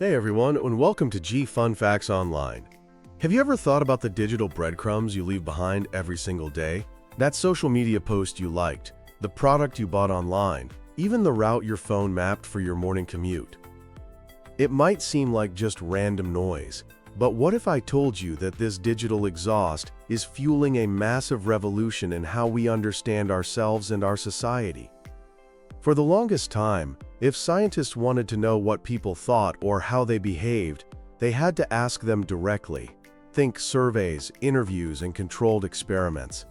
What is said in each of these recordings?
Hey everyone, and welcome to G Fun Facts Online. Have you ever thought about the digital breadcrumbs you leave behind every single day? That social media post you liked, the product you bought online, even the route your phone mapped for your morning commute. It might seem like just random noise, but what if I told you that this digital exhaust is fueling a massive revolution in how we understand ourselves and our society? For the longest time, if scientists wanted to know what people thought or how they behaved, they had to ask them directly. Think surveys, interviews, and controlled experiments.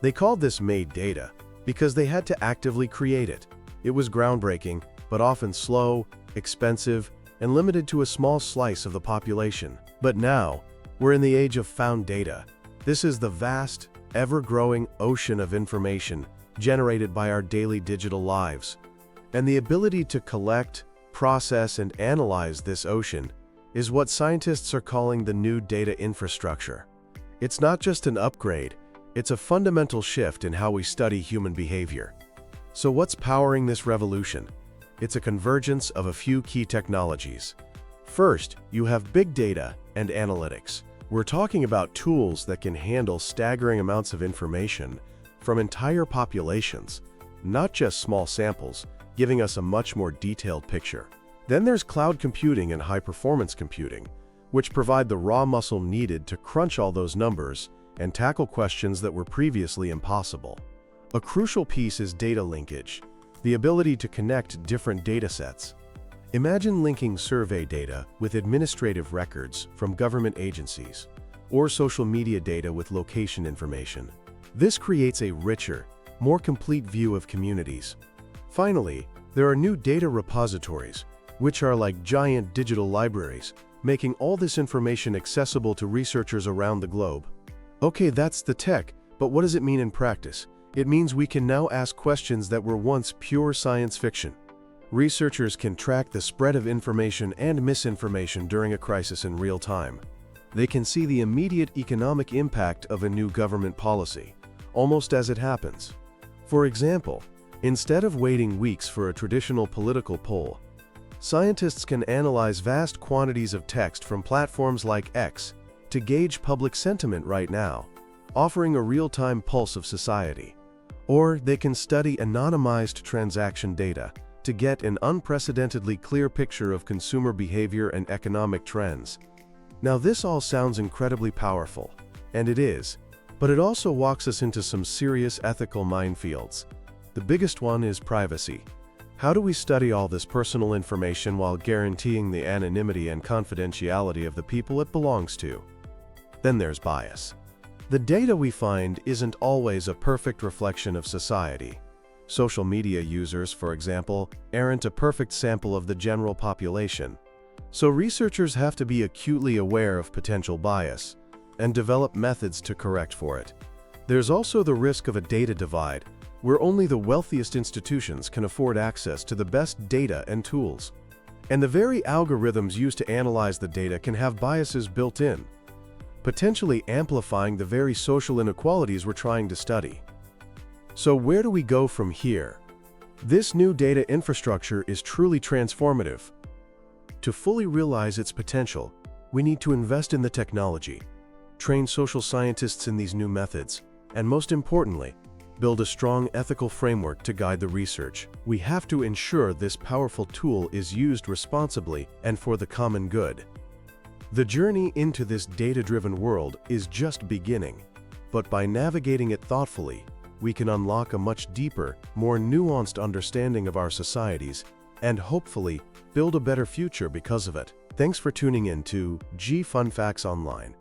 They called this made data because they had to actively create it. It was groundbreaking, but often slow, expensive, and limited to a small slice of the population. But now, we're in the age of found data. This is the vast, ever-growing ocean of information generated by our daily digital lives. And the ability to collect, process, and analyze this ocean is what scientists are calling the new data infrastructure. It's not just an upgrade, it's a fundamental shift in how we study human behavior. So what's powering this revolution? It's a convergence of a few key technologies. First, you have big data and analytics. We're talking about tools that can handle staggering amounts of information from entire populations, not just small samples, giving us a much more detailed picture. Then there's cloud computing and high-performance computing, which provide the raw muscle needed to crunch all those numbers and tackle questions that were previously impossible. A crucial piece is data linkage, the ability to connect different data sets. Imagine linking survey data with administrative records from government agencies, or social media data with location information. This creates a richer, more complete view of communities. Finally, there are new data repositories, which are like giant digital libraries, making all this information accessible to researchers around the globe. Okay, that's the tech, but what does it mean in practice? It means we can now ask questions that were once pure science fiction. Researchers can track the spread of information and misinformation during a crisis in real time. They can see the immediate economic impact of a new government policy, almost as it happens. For example, instead of waiting weeks for a traditional political poll, scientists can analyze vast quantities of text from platforms like X to gauge public sentiment right now, offering a real-time pulse of society. Or they can study anonymized transaction data to get an unprecedentedly clear picture of consumer behavior and economic trends. Now this all sounds incredibly powerful, and it is, but it also walks us into some serious ethical minefields. The biggest one is privacy. How do we study all this personal information while guaranteeing the anonymity and confidentiality of the people it belongs to? Then there's bias. The data we find isn't always a perfect reflection of society. Social media users, for example, aren't a perfect sample of the general population. So researchers have to be acutely aware of potential bias and develop methods to correct for it. There's also the risk of a data divide, where only the wealthiest institutions can afford access to the best data and tools. And the very algorithms used to analyze the data can have biases built in, potentially amplifying the very social inequalities we're trying to study. So where do we go from here? This new data infrastructure is truly transformative. To fully realize its potential, we need to invest in the technology, train social scientists in these new methods, and most importantly, build a strong ethical framework to guide the research. We have to ensure this powerful tool is used responsibly and for the common good. The journey into this data-driven world is just beginning, but by navigating it thoughtfully, we can unlock a much deeper, more nuanced understanding of our societies and hopefully build a better future because of it. Thanks for tuning in to G Fun Facts Online.